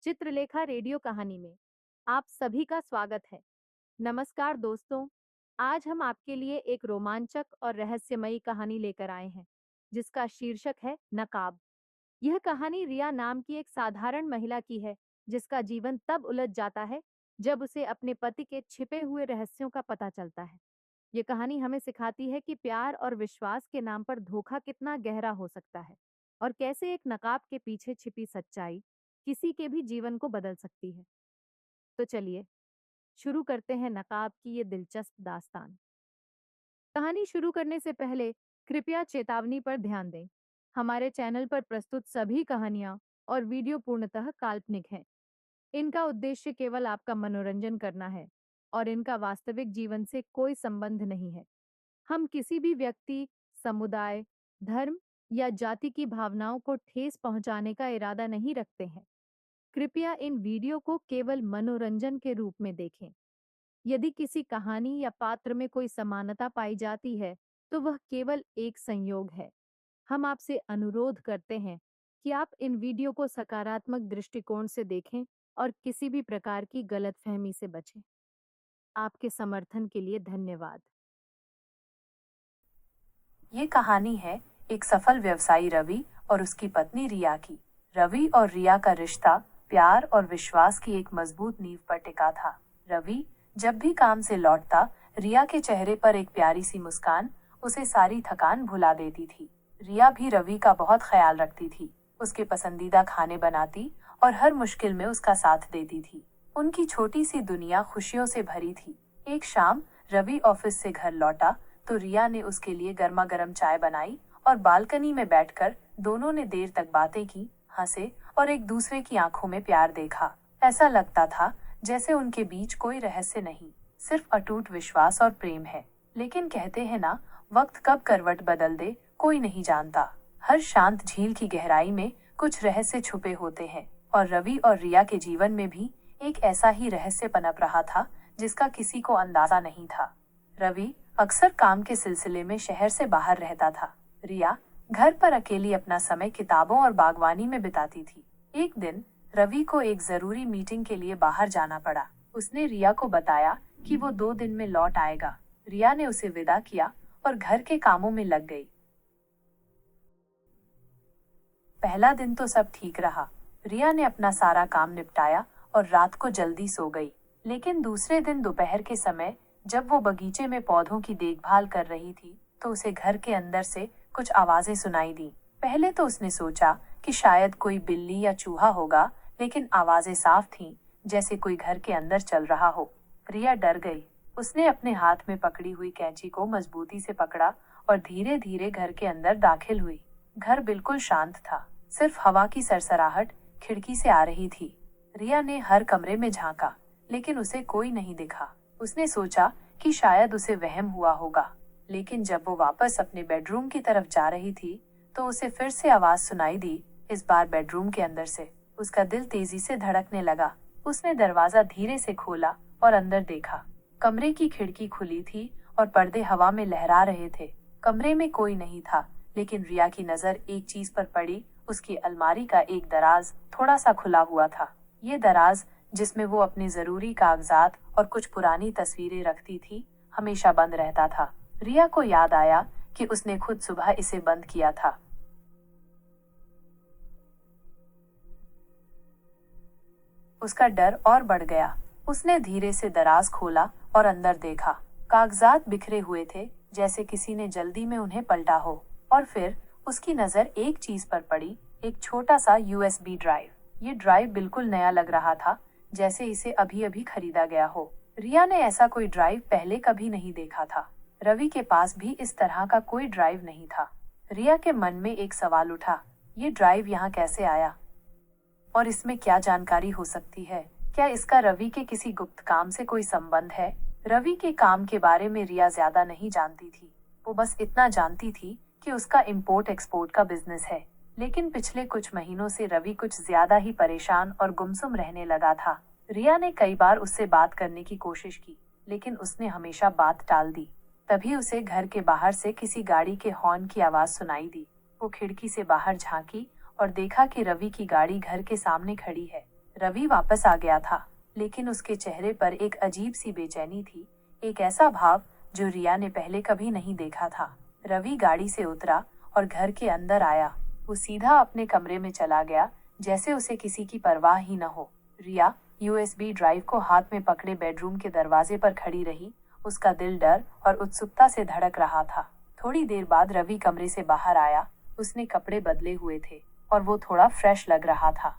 Chitralekha radio कहानी में आप सभी का स्वागत है। नमस्कार दोस्तों, आज हम आपके लिए एक रोमांचक और रहस्यमयी कहानी लेकर आए हैं, जिसका शीर्षक है नकाब। यह कहानी रिया नाम की एक साधारण महिला की है, जिसका जीवन तब उलझ जाता है जब उसे अपने पति के छिपे हुए रहस्यों का पता चलता है। ये कहानी हमें सिखाती है कि प्यार और विश्वास के नाम पर धोखा कितना गहरा हो सकता है और कैसे एक नकाब के पीछे छिपी सच्चाई किसी के भी जीवन को बदल सकती है। तो चलिए शुरू करते हैं नकाब की ये दिलचस्प दास्तान। कहानी शुरू करने से पहले कृपया चेतावनी पर ध्यान दें। हमारे चैनल पर प्रस्तुत सभी कहानियां और वीडियो पूर्णतः काल्पनिक हैं। इनका उद्देश्य केवल आपका मनोरंजन करना है और इनका वास्तविक जीवन से कोई संबंध नहीं है। हम किसी भी व्यक्ति, समुदाय, धर्म या जाति की भावनाओं को ठेस पहुंचाने का इरादा नहीं रखते हैं। कृपया इन वीडियो को केवल मनोरंजन के रूप में देखें। यदि किसी कहानी या पात्र में कोई समानता पाई जाती है, तो वह केवल एक संयोग है। हम आपसे अनुरोध करते हैं कि आप इन वीडियो को सकारात्मक दृष्टिकोण से देखें और किसी भी प्रकार की गलतफहमी से बचें। आपके समर्थन के लिए धन्यवाद। ये कहानी है एक सफल व्यवसायी रवि और उसकी पत्नी रिया की। रवि और रिया का रिश्ता प्यार और विश्वास की एक मजबूत नींव पर टिका था। रवि जब भी काम से लौटता, रिया के चेहरे पर एक प्यारी सी मुस्कान उसे सारी थकान भुला देती थी। रिया भी रवि का बहुत ख्याल रखती थी, उसके पसंदीदा खाने बनाती और हर मुश्किल में उसका साथ देती थी। उनकी छोटी सी दुनिया खुशियों से भरी थी। एक शाम रवि ऑफिस से घर लौटा तो रिया ने उसके लिए गर्मा गर्म चाय बनाई और बालकनी में बैठकर दोनों ने देर तक बातें की, हंसे और एक दूसरे की आंखों में प्यार देखा। ऐसा लगता था जैसे उनके बीच कोई रहस्य नहीं, सिर्फ अटूट विश्वास और प्रेम है। लेकिन कहते हैं ना, वक्त कब करवट बदल दे कोई नहीं जानता। हर शांत झील की गहराई में कुछ रहस्य छुपे होते हैं और रवि और रिया के जीवन में भी एक ऐसा ही रहस्य पनप रहा था जिसका किसी को अंदाजा नहीं था। रवि अक्सर काम के सिलसिले में शहर से बाहर रहता था। रिया घर पर अकेली अपना समय किताबों और बागवानी में बिताती थी। एक दिन रवि को एक जरूरी मीटिंग के लिए बाहर जाना पड़ा। उसने रिया को बताया कि वो 2 दिन में लौट आएगा। रिया ने उसे विदा किया और घर के कामों में लग गई। पहला दिन तो सब ठीक रहा। रिया ने अपना सारा काम निपटाया और रात को जल्दी सो गई। लेकिन दूसरे दिन दोपहर के समय जब वो बगीचे में पौधों की देखभाल कर रही थी, तो उसे घर के अंदर से कुछ आवाजें सुनाई दी। पहले तो उसने सोचा कि शायद कोई बिल्ली या चूहा होगा, लेकिन आवाजें साफ थीं, जैसे कोई घर के अंदर चल रहा हो। रिया डर गई। उसने अपने हाथ में पकड़ी हुई कैंची को मजबूती से पकड़ा और धीरे धीरे घर के अंदर दाखिल हुई। घर बिल्कुल शांत था, सिर्फ हवा की सरसराहट खिड़की से आ रही थी। रिया ने हर कमरे में झांका, लेकिन उसे कोई नहीं दिखा। उसने सोचा कि शायद उसे वहम हुआ होगा, लेकिन जब वो वापस अपने बेडरूम की तरफ जा रही थी, तो उसे फिर से आवाज सुनाई दी, इस बार बेडरूम के अंदर से। उसका दिल तेजी से धड़कने लगा। उसने दरवाजा धीरे से खोला और अंदर देखा। कमरे की खिड़की खुली थी और पर्दे हवा में लहरा रहे थे। कमरे में कोई नहीं था, लेकिन रिया की नजर एक चीज पर पड़ी। उसकी अलमारी का एक दराज थोड़ा सा खुला हुआ था। ये दराज, जिसमें वो अपने जरूरी कागजात और कुछ पुरानी तस्वीरें रखती थी, हमेशा बंद रहता था। रिया को याद आया कि उसने खुद सुबह इसे बंद किया था। उसका डर और बढ़ गया। उसने धीरे से दराज खोला और अंदर देखा। कागजात बिखरे हुए थे, जैसे किसी ने जल्दी में उन्हें पलटा हो। और फिर उसकी नजर एक चीज पर पड़ी, एक छोटा सा यूएसबी ड्राइव। ये ड्राइव बिल्कुल नया लग रहा था, जैसे इसे अभी अभी खरीदा गया हो। रिया ने ऐसा कोई ड्राइव पहले कभी नहीं देखा था। रवि के पास भी इस तरह का कोई ड्राइव नहीं था। रिया के मन में एक सवाल उठा, ये ड्राइव यहाँ कैसे आया और इसमें क्या जानकारी हो सकती है? क्या इसका रवि के किसी गुप्त काम से कोई संबंध है? रवि के काम के बारे में रिया ज्यादा नहीं जानती थी। वो बस इतना जानती थी कि उसका इंपोर्ट एक्सपोर्ट का बिजनेस है। लेकिन पिछले कुछ महीनों से रवि कुछ ज्यादा ही परेशान और गुमसुम रहने लगा था। रिया ने कई बार उससे बात करने की कोशिश की, लेकिन उसने हमेशा बात टाल दी। तभी उसे घर के बाहर से किसी गाड़ी के हॉर्न की आवाज सुनाई दी। वो खिड़की से बाहर झांकी और देखा कि रवि की गाड़ी घर के सामने खड़ी है। रवि वापस आ गया था, लेकिन उसके चेहरे पर एक अजीब सी बेचैनी थी, एक ऐसा भाव जो रिया ने पहले कभी नहीं देखा था। रवि गाड़ी से उतरा और घर के अंदर आया। वो सीधा अपने कमरे में चला गया, जैसे उसे किसी की परवाह ही न हो। रिया यूएसबी ड्राइव को हाथ में पकड़े बेडरूम के दरवाजे पर खड़ी रही। उसका दिल डर और उत्सुकता से धड़क रहा था। थोड़ी देर बाद रवि कमरे से बाहर आया। उसने कपड़े बदले हुए थे और वो थोड़ा फ्रेश लग रहा था।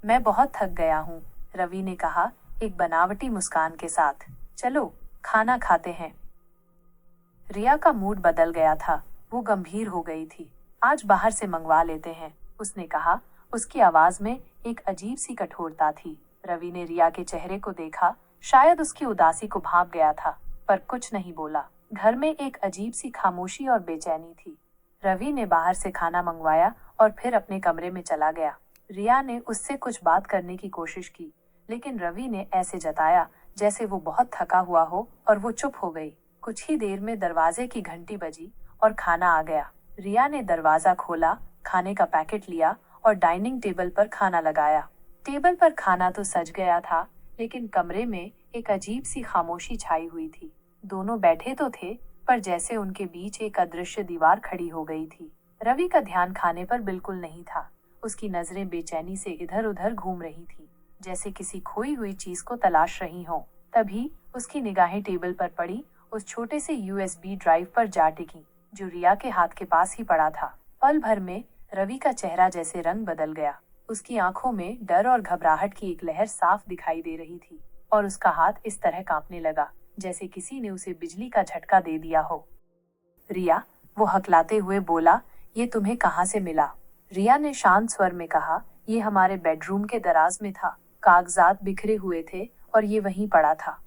मैं बहुत थक गया हूँ, रवि ने कहा एक बनावटी मुस्कान के साथ। चलो खाना खाते हैं। रिया का मूड बदल गया था। वो गंभीर हो गई थी। आज बाहर से मंगवा लेते हैं, उसने कहा। उसकी आवाज में एक अजीब सी कठोरता थी। रवि ने रिया के चेहरे को देखा। शायद उसकी उदासी को भांप गया था, पर कुछ नहीं बोला। घर में एक अजीब सी खामोशी और बेचैनी थी। रवि ने बाहर से खाना मंगवाया और फिर अपने कमरे में चला गया। रिया ने उससे कुछ बात करने की कोशिश की, लेकिन रवि ने ऐसे जताया जैसे वो बहुत थका हुआ हो, और वो चुप हो गई। कुछ ही देर में दरवाजे की घंटी बजी और खाना आ गया। रिया ने दरवाजा खोला, खाने का पैकेट लिया और डाइनिंग टेबल पर खाना लगाया। टेबल पर खाना तो सज गया था, लेकिन कमरे में एक अजीब सी खामोशी छाई हुई थी। दोनों बैठे तो थे, पर जैसे उनके बीच एक अदृश्य दीवार खड़ी हो गई थी। रवि का ध्यान खाने पर बिल्कुल नहीं था। उसकी नजरें बेचैनी से इधर उधर घूम रही थी, जैसे किसी खोई हुई चीज को तलाश रही हो। तभी उसकी निगाहें टेबल पर पड़ी, उस छोटे से यूएसबी ड्राइव पर जा टिकी, जो रिया के हाथ के पास ही पड़ा था। पल भर में रवि का चेहरा जैसे रंग बदल गया। उसकी आंखों में डर और घबराहट की एक लहर साफ दिखाई दे रही थी, और उसका हाथ इस तरह कांपने लगा जैसे किसी ने उसे बिजली का झटका दे दिया हो। रिया, वो हकलाते हुए बोला, ये तुम्हें कहाँ से मिला? रिया ने शांत स्वर में कहा, ये हमारे बेडरूम के दराज में था। कागजात बिखरे हुए थे और ये वहीं पड़ा था।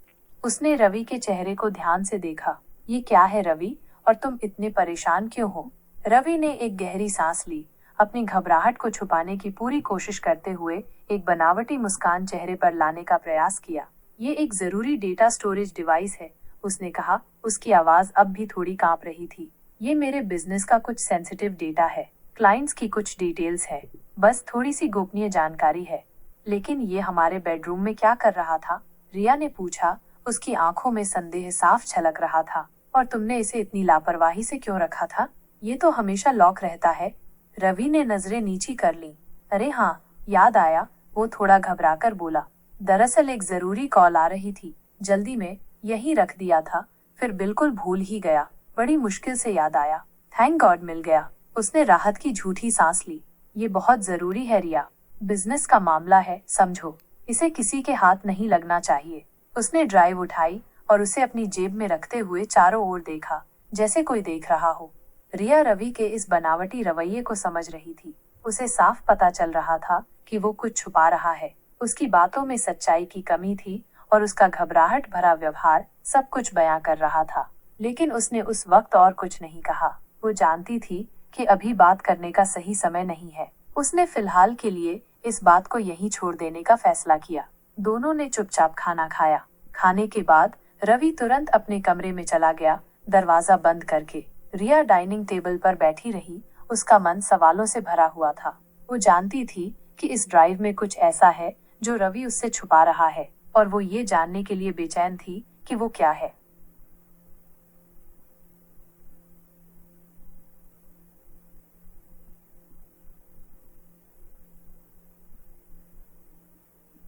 उसने रवि के चेहरे को ध्यान से देखा। ये क्या है रवि, और तुम इतने परेशान क्यों हो? रवि ने एक गहरी सांस ली, अपनी घबराहट को छुपाने की पूरी कोशिश करते हुए एक बनावटी मुस्कान चेहरे पर लाने का प्रयास किया। ये एक जरूरी डेटा स्टोरेज डिवाइस है, उसने कहा। उसकी आवाज अब भी थोड़ी कांप रही थी। ये मेरे बिजनेस का कुछ सेंसिटिव डेटा है, क्लाइंट्स की कुछ डिटेल्स है, बस थोड़ी सी गोपनीय जानकारी है। लेकिन ये हमारे बेडरूम में क्या कर रहा था? रिया ने पूछा। उसकी आंखों में संदेह साफ झलक रहा था। और तुमने इसे इतनी लापरवाही से क्यों रखा था? ये तो हमेशा लॉक रहता है। रवि ने नजरें नीची कर ली। अरे हाँ, याद आया, वो थोड़ा घबराकर बोला। दरअसल एक जरूरी कॉल आ रही थी, जल्दी में यहीं रख दिया था, फिर बिल्कुल भूल ही गया। बड़ी मुश्किल से याद आया। थैंक गॉड मिल गया। उसने राहत की झूठी सांस ली। ये बहुत जरूरी है रिया, बिजनेस का मामला है, समझो। इसे किसी के हाथ नहीं लगना चाहिए। उसने ड्राइव उठाई और उसे अपनी जेब में रखते हुए चारों ओर देखा, जैसे कोई देख रहा हो। रिया रवि के इस बनावटी रवैये को समझ रही थी। उसे साफ पता चल रहा था कि वो कुछ छुपा रहा है। उसकी बातों में सच्चाई की कमी थी और उसका घबराहट भरा व्यवहार सब कुछ बयां कर रहा था। लेकिन उसने उस वक्त और कुछ नहीं कहा। वो जानती थी कि अभी बात करने का सही समय नहीं है। उसने फिलहाल के लिए इस बात को यहीं छोड़ देने का फैसला किया। दोनों ने चुपचाप खाना खाया। खाने के बाद रवि तुरंत अपने कमरे में चला गया, दरवाजा बंद करके। रिया डाइनिंग टेबल पर बैठी रही। उसका मन सवालों से भरा हुआ था। वो जानती थी कि इस ड्राइव में कुछ ऐसा है जो रवि उससे छुपा रहा है, और वो ये जानने के लिए बेचैन थी कि वो क्या है।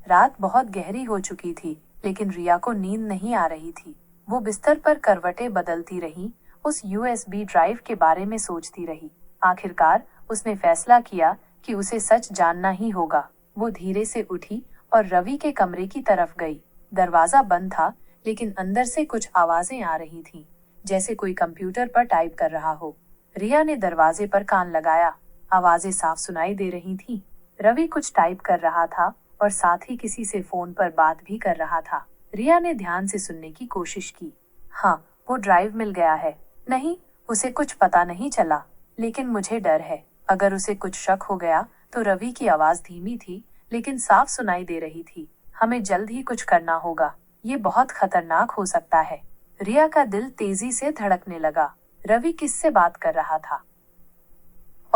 रात बहुत गहरी हो चुकी थी, लेकिन रिया को नींद नहीं आ रही थी। वो बिस्तर पर करवटें बदलती रही, उस यूएसबी ड्राइव के बारे में सोचती रही। आखिरकार उसने फैसला किया कि उसे सच जानना ही होगा। वो धीरे से उठी और रवि के कमरे की तरफ गई। दरवाजा बंद था, लेकिन अंदर से कुछ आवाजें आ रही थीं, जैसे कोई कंप्यूटर पर टाइप कर रहा हो। रिया ने दरवाजे पर कान लगाया। आवाजें साफ सुनाई दे रही थीं। रवि कुछ टाइप कर रहा था और साथ ही किसी से फोन पर बात भी कर रहा था। रिया ने ध्यान से सुनने की कोशिश की। हाँ, वो ड्राइव मिल गया है। नहीं, उसे कुछ पता नहीं चला, लेकिन मुझे डर है। अगर उसे कुछ शक हो गया तो रवि की आवाज धीमी थी, लेकिन साफ सुनाई दे रही थी। हमें जल्द ही कुछ करना होगा। ये बहुत खतरनाक हो सकता है। रिया का दिल तेजी से धड़कने लगा। रवि किससे बात कर रहा था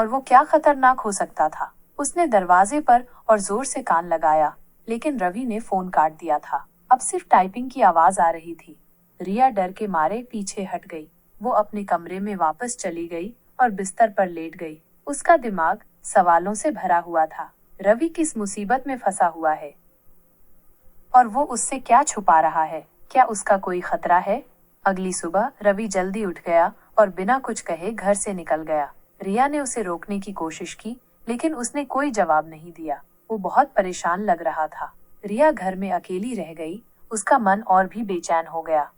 और वो क्या खतरनाक हो सकता था। उसने दरवाजे पर और जोर से कान लगाया, लेकिन रवि ने फोन काट दिया था। अब सिर्फ टाइपिंग की आवाज आ रही थी। रिया डर के मारे पीछे हट गई। वो अपने कमरे में वापस चली गई और बिस्तर पर लेट गई। उसका दिमाग सवालों से भरा हुआ था। रवि किस मुसीबत में फंसा हुआ है और वो उससे क्या छुपा रहा है? क्या उसका कोई खतरा है? अगली सुबह रवि जल्दी उठ गया और बिना कुछ कहे घर से निकल गया। रिया ने उसे रोकने की कोशिश की, लेकिन उसने कोई जवाब नहीं दिया। वो बहुत परेशान लग रहा था। रिया घर में अकेली रह गई। उसका मन और भी बेचैन हो गया।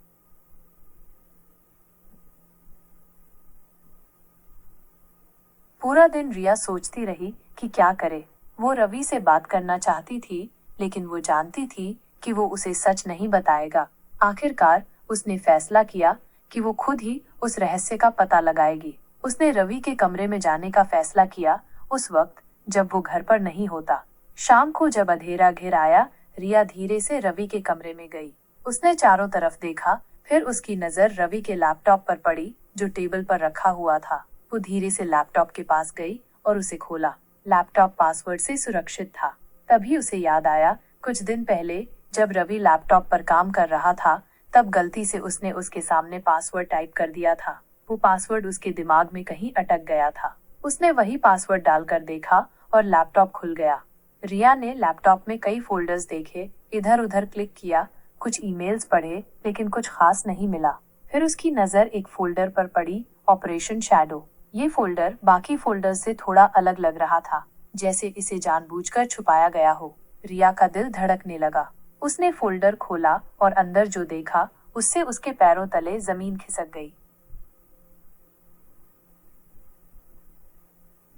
पूरा दिन रिया सोचती रही कि क्या करे। वो रवि से बात करना चाहती थी, लेकिन वो जानती थी कि वो उसे सच नहीं बताएगा। आखिरकार उसने फैसला किया कि वो खुद ही उस रहस्य का पता लगाएगी। उसने रवि के कमरे में जाने का फैसला किया उस वक्त जब वो घर पर नहीं होता। शाम को जब अंधेरा घिर आया, रिया धीरे से रवि के कमरे में गई। उसने चारों तरफ देखा, फिर उसकी नजर रवि के लैपटॉप पर पड़ी जो टेबल पर रखा हुआ था। वो धीरे से लैपटॉप के पास गई और उसे खोला। लैपटॉप पासवर्ड से सुरक्षित था। तभी उसे याद आया, कुछ दिन पहले जब रवि लैपटॉप पर काम कर रहा था, तब गलती से उसने उसके सामने पासवर्ड टाइप कर दिया था। वो पासवर्ड उसके दिमाग में कहीं अटक गया था। उसने वही पासवर्ड डालकर देखा और लैपटॉप खुल गया। रिया ने लैपटॉप में कई फोल्डर्स देखे, इधर उधर क्लिक किया, कुछ ईमेल्स पढ़े, लेकिन कुछ खास नहीं मिला। फिर उसकी नजर एक फोल्डर पर पड़ी, ऑपरेशन शैडो। ये फोल्डर बाकी फोल्डर्स से थोड़ा अलग लग रहा था, जैसे इसे जानबूझकर छुपाया गया हो। रिया का दिल धड़कने लगा। उसने फोल्डर खोला और अंदर जो देखा, उससे उसके पैरों तले जमीन खिसक गई।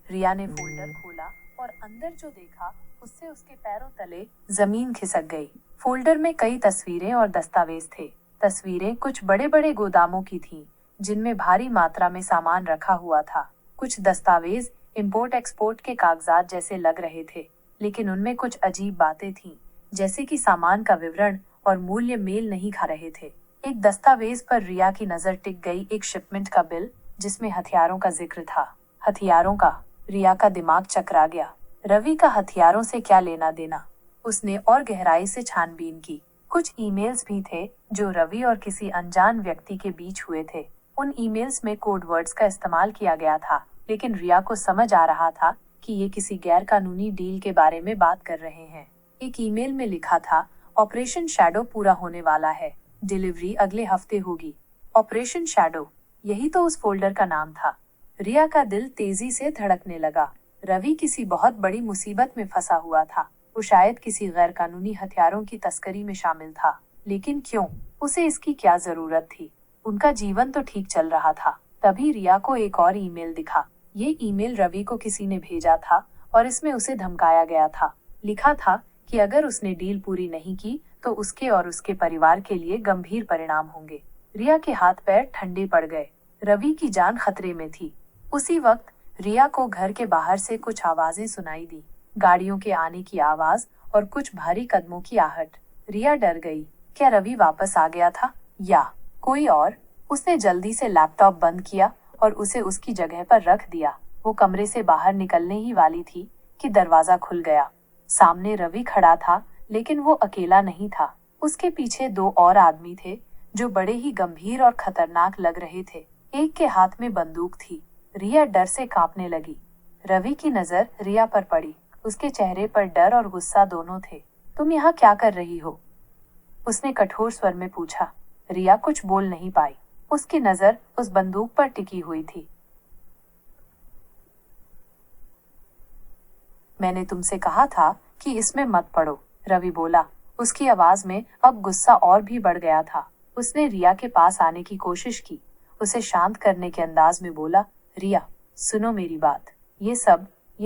रिया ने फोल्डर खोला और अंदर जो देखा, उससे उसके पैरों तले जमीन खिसक गई। फोल्डर में कई तस्वीरें और दस्तावेज थे। तस्वीरें कुछ बड़े बड़े गोदामों की थीं, जिनमें भारी मात्रा में सामान रखा हुआ था। कुछ दस्तावेज इंपोर्ट एक्सपोर्ट के कागजात जैसे लग रहे थे, लेकिन उनमें कुछ अजीब बातें थीं, जैसे कि सामान का विवरण और मूल्य मेल नहीं खा रहे थे। एक दस्तावेज पर रिया की नजर टिक गई, एक शिपमेंट का बिल जिसमें हथियारों का जिक्र था। हथियारों का? रिया का दिमाग चकरा गया। रवि का हथियारों से क्या लेना देना? उसने और गहराई से छानबीन की। कुछ ईमेल्स भी थे जो रवि और किसी अनजान व्यक्ति के बीच हुए थे। उन ईमेल्स में कोड वर्ड्स का इस्तेमाल किया गया था, लेकिन रिया को समझ आ रहा था कि ये किसी गैर कानूनी डील के बारे में बात कर रहे हैं। एक ईमेल में लिखा था, ऑपरेशन शैडो पूरा होने वाला है, डिलीवरी अगले हफ्ते होगी। ऑपरेशन शैडो, यही तो उस फोल्डर का नाम था। रिया का दिल तेजी से धड़कने लगा। रवि किसी बहुत बड़ी मुसीबत में फंसा हुआ था। वो शायद किसी गैर कानूनी हथियारों की तस्करी में शामिल था, लेकिन क्यों? उसे इसकी क्या जरूरत थी? उनका जीवन तो ठीक चल रहा था। तभी रिया को एक और ईमेल दिखा। ये ईमेल रवि को किसी ने भेजा था और इसमें उसे धमकाया गया था। लिखा था कि अगर उसने डील पूरी नहीं की तो उसके और उसके परिवार के लिए गंभीर परिणाम होंगे। रिया के हाथ पैर ठंडे पड़ गए। रवि की जान खतरे में थी। उसी वक्त रिया को घर के बाहर से कुछ आवाजें सुनाई दी, गाड़ियों के आने की आवाज और कुछ भारी कदमों की आहट। रिया डर गई। क्या रवि वापस आ गया था या कोई और? उसने जल्दी से लैपटॉप बंद किया और उसे उसकी जगह पर रख दिया। वो कमरे से बाहर निकलने ही वाली थी कि दरवाजा खुल गया। सामने रवि खड़ा था, लेकिन वो अकेला नहीं था। उसके पीछे दो और आदमी थे जो बड़े ही गंभीर और खतरनाक लग रहे थे। एक के हाथ में बंदूक थी। रिया डर से कांपने लगी। रवि की नजर रिया पर पड़ी। उसके चेहरे पर डर और गुस्सा दोनों थे। तुम यहाँ क्या कर रही हो? उसने कठोर स्वर में पूछा। रिया कुछ बोल नहीं पाई। उसकी नजर उस बंदूक पर टिकी हुई थी। मैंने तुमसे कहा था कि इसमें मत पड़ो, रवि बोला। उसकी आवाज में अब गुस्सा और भी बढ़ गया था। उसने रिया के पास आने की कोशिश की। उसे शांत करने के अंदाज में बोला, रिया सुनो मेरी बात, ये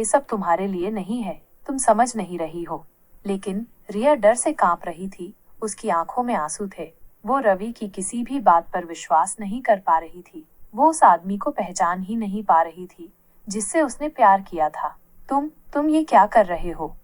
सब तुम्हारे लिए नहीं है, तुम समझ नहीं रही हो। लेकिन रिया डर से कांप रही थी। उसकी आंखों में आंसू थे। वो रवि की किसी भी बात पर विश्वास नहीं कर पा रही थी। वो उस आदमी को पहचान ही नहीं पा रही थी जिससे उसने प्यार किया था। तुम ये क्या कर रहे हो?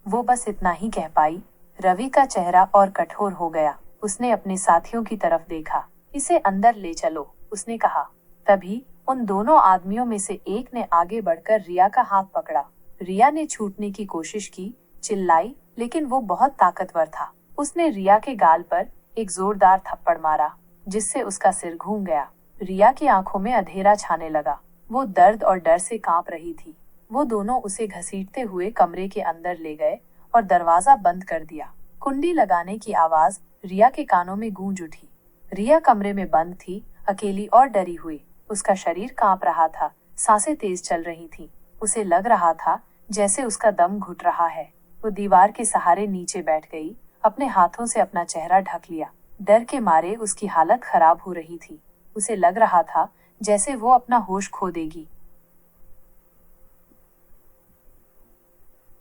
वो बस इतना ही कह पाई। रवि का चेहरा और कठोर हो गया। उसने अपने साथियों की तरफ देखा। इसे अंदर ले चलो, उसने कहा। तभी उन दोनों आदमियों में से एक ने आगे बढ़कर रिया का हाथ पकड़ा। रिया ने छूटने की कोशिश की, चिल्लाई, लेकिन वो बहुत ताकतवर था। उसने रिया के गाल पर एक जोरदार थप्पड़ मारा, जिससे उसका सिर घूम गया। रिया की आंखों में अंधेरा छाने लगा। वो दर्द और डर से कांप रही थी। वो दोनों उसे घसीटते हुए कमरे के अंदर ले गए और दरवाजा बंद कर दिया। कुंडी लगाने की आवाज रिया के कानों में गूंज उठी। रिया कमरे में बंद थी, अकेली और डरी हुई। उसका शरीर कांप रहा था, सांसें तेज चल रही थीं। उसे लग रहा था जैसे उसका दम घुट रहा है। वो दीवार के सहारे नीचे बैठ गई, अपने हाथों से अपना चेहरा ढक लिया। डर के मारे उसकी हालत खराब हो रही थी। उसे लग रहा था जैसे वो अपना होश खो देगी।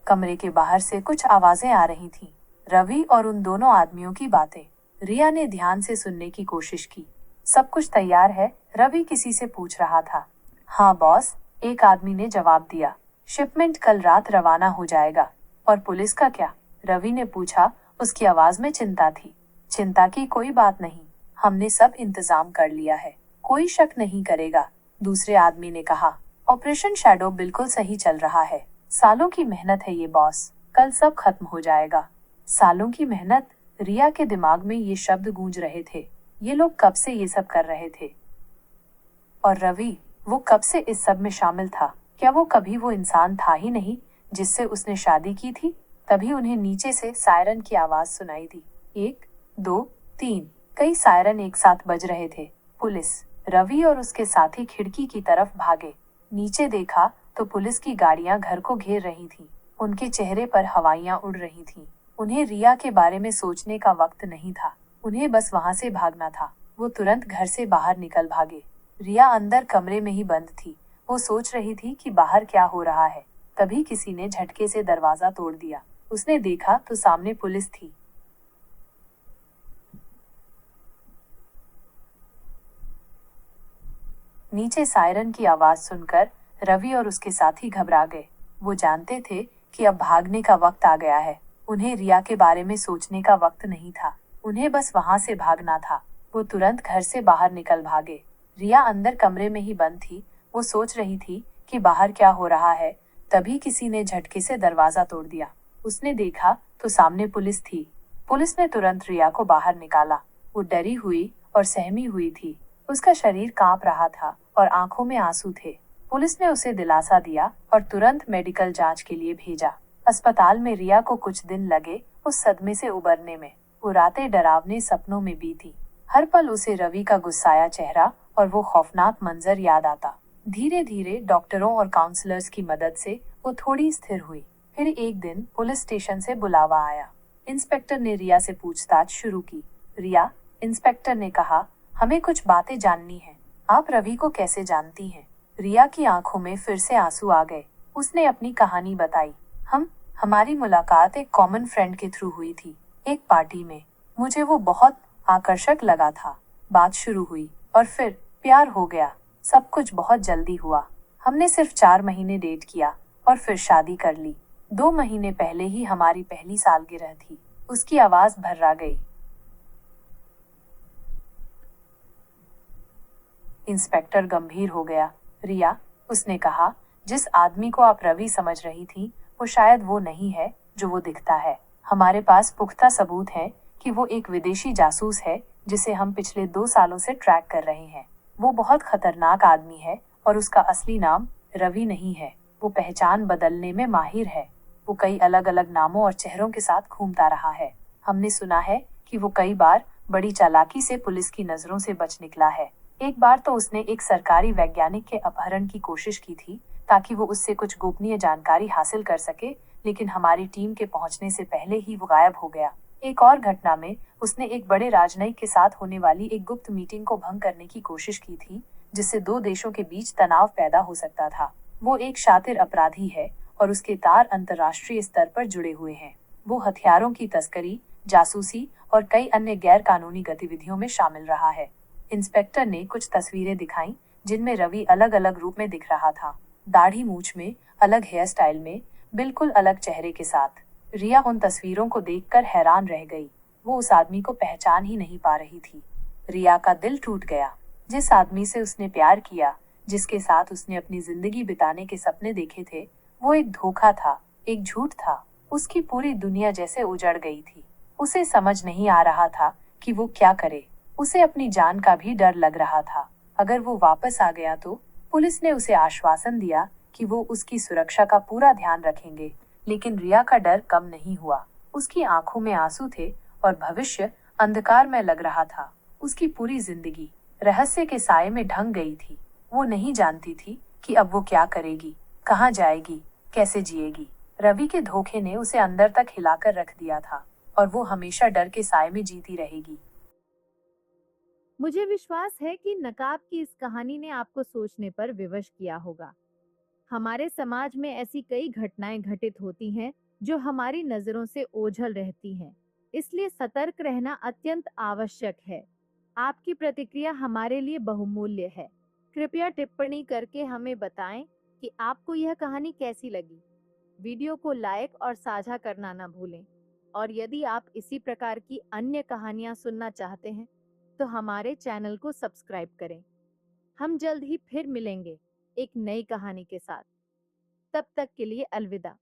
कमरे के बाहर से कुछ आवाजें आ रही थीं। रवि और उन दोनों आदमियों की बातें। रिया ने ध्यान से सुनने की कोशिश की। सब कुछ तैयार है? रवि किसी से पूछ रहा था। हाँ बॉस, एक आदमी ने जवाब दिया। शिपमेंट कल रात रवाना हो जाएगा। और पुलिस का क्या? रवि ने पूछा। उसकी आवाज में चिंता थी। चिंता की कोई बात नहीं, हमने सब इंतजाम कर लिया है, कोई शक नहीं करेगा। दूसरे आदमी ने कहा। ऑपरेशन शैडो बिल्कुल सही चल रहा है। सालों की मेहनत है ये बॉस, कल सब खत्म हो जाएगा। सालों की मेहनत? रिया के दिमाग में ये शब्द गूंज रहे थे। ये लोग कब से ये सब कर रहे थे? और रवि, वो कब से इस सब में शामिल था? क्या वो कभी वो इंसान था ही नहीं जिससे उसने शादी की थी? तभी उन्हें नीचे से सायरन की आवाज सुनाई दी। 1, 2, 3। कई सायरन एक साथ बज रहे थे। पुलिस। रवि और उसके साथी खिड़की की तरफ भागे। नीचे देखा तो पुलिस की गाड़ियां घर को घेर रही थीं। उनके चेहरे पर हवाइयां उड़ रही थीं। उन्हें रिया के बारे में सोचने का वक्त नहीं था। उन्हें बस वहां से भागना था। वो तुरंत घर से बाहर निकल भागे। रिया अंदर कमरे में ही बंद थी। वो सोच रही थी कि बाहर क्या हो रहा है। तभी किसी ने झटके से दरवाजा तोड़ दिया। उसने देखा तो सामने पुलिस थी। नीचे सायरन की आवाज सुनकर रवि और उसके साथी घबरा गए। वो जानते थे कि अब भागने का वक्त आ गया है। उन्हें रिया के बारे में सोचने का वक्त नहीं था। उन्हें बस वहां से भागना था। वो तुरंत घर से बाहर निकल भागे। रिया अंदर कमरे में ही बंद थी। वो सोच रही थी कि बाहर क्या हो रहा है। तभी किसी ने झटके से दरवाजा तोड़ दिया। उसने देखा तो सामने पुलिस थी। पुलिस ने तुरंत रिया को बाहर निकाला। वो डरी हुई और सहमी हुई थी। उसका शरीर कांप रहा था और आंखों में आंसू थे। पुलिस ने उसे दिलासा दिया और तुरंत मेडिकल जांच के लिए भेजा। अस्पताल में रिया को कुछ दिन लगे उस सदमे से उबरने में। वो रातें डरावने सपनों में बीती। हर पल उसे रवि का गुस्साया चेहरा और वो खौफनाक मंजर याद आता। धीरे धीरे डॉक्टरों और काउंसलर्स की मदद से वो थोड़ी स्थिर हुई। फिर एक दिन पुलिस स्टेशन से बुलावा आया। इंस्पेक्टर ने रिया से पूछताछ शुरू की। रिया, इंस्पेक्टर ने कहा, हमें कुछ बातें जाननी है। आप रवि को कैसे जानती हैं? रिया की आंखों में फिर से आंसू आ गए। उसने अपनी कहानी बताई। हमारी मुलाकात एक कॉमन फ्रेंड के थ्रू हुई थी, एक पार्टी में। मुझे वो बहुत आकर्षक लगा था। बात शुरू हुई और फिर प्यार हो गया। सब कुछ बहुत जल्दी हुआ। हमने सिर्फ 4 महीने डेट किया और फिर शादी कर ली। 2 महीने पहले ही हमारी पहली सालगिरह थी। उसकी आवाज भर्रा गई। इंस्पेक्टर गंभीर हो गया। रिया, उसने कहा, जिस आदमी को आप रवि समझ रही थी वो शायद वो नहीं है जो वो दिखता है। हमारे पास पुख्ता सबूत हैं कि वो एक विदेशी जासूस है जिसे हम पिछले 2 सालों से ट्रैक कर रहे हैं। वो बहुत खतरनाक आदमी है और उसका असली नाम रवि नहीं है। वो पहचान बदलने में माहिर है। वो कई अलग अलग नामों और चेहरों के साथ घूमता रहा है। हमने सुना है कि वो कई बार बड़ी चालाकी से पुलिस की नजरों से बच निकला है। एक बार तो उसने एक सरकारी वैज्ञानिक के अपहरण की कोशिश की थी ताकि वो उससे कुछ गोपनीय जानकारी हासिल कर सके, लेकिन हमारी टीम के पहुंचने से पहले ही वो गायब हो गया। एक और घटना में उसने एक बड़े राजनयिक के साथ होने वाली एक गुप्त मीटिंग को भंग करने की कोशिश की थी, जिससे 2 देशों के बीच तनाव पैदा हो सकता था। वो एक शातिर अपराधी है और उसके तार अंतर्राष्ट्रीय स्तर पर जुड़े हुए हैं। वो हथियारों की तस्करी, जासूसी और कई अन्य गैर कानूनी गतिविधियों में शामिल रहा है। इंस्पेक्टर ने कुछ तस्वीरें दिखाई जिनमें रवि अलग अलग रूप में दिख रहा था। दाढ़ी मूछ में, अलग हेयर स्टाइल में, बिल्कुल अलग चेहरे के साथ। रिया उन तस्वीरों को देखकर हैरान रह गई। वो उस आदमी को पहचान ही नहीं पा रही थी। रिया का दिल टूट गया। जिस आदमी से उसने प्यार किया, जिसके साथ उसने अपनी जिंदगी बिताने के सपने देखे थे, वो एक धोखा था, एक झूठ था। उसकी पूरी दुनिया जैसे उजड़ गई थी। उसे समझ नहीं आ रहा था कि वो क्या करे। उसे अपनी जान का भी डर लग रहा था। अगर वो वापस आ गया तो। पुलिस ने उसे आश्वासन दिया कि वो उसकी सुरक्षा का पूरा ध्यान रखेंगे, लेकिन रिया का डर कम नहीं हुआ। उसकी आंखों में आंसू थे और भविष्य अंधकार में लग रहा था। उसकी पूरी जिंदगी रहस्य के साए में ढंग गई थी। वो नहीं जानती थी कि अब वो क्या करेगी, कहाँ जाएगी, कैसे जिएगी। रवि के धोखे ने उसे अंदर तक हिलाकर रख दिया था और वो हमेशा डर के साए में जीती रहेगी। मुझे विश्वास है कि नकाब की इस कहानी ने आपको सोचने पर विवश किया होगा। हमारे समाज में ऐसी कई घटनाएं घटित होती हैं जो हमारी नजरों से ओझल रहती हैं। इसलिए सतर्क रहना अत्यंत आवश्यक है। आपकी प्रतिक्रिया हमारे लिए बहुमूल्य है। कृपया टिप्पणी करके हमें बताएं कि आपको यह कहानी कैसी लगी। वीडियो को लाइक और साझा करना ना भूलें। और यदि आप इसी प्रकार की अन्य कहानियां सुनना चाहते हैं तो हमारे चैनल को सब्सक्राइब करें। हम जल्द ही फिर मिलेंगे एक नई कहानी के साथ। तब तक के लिए अलविदा।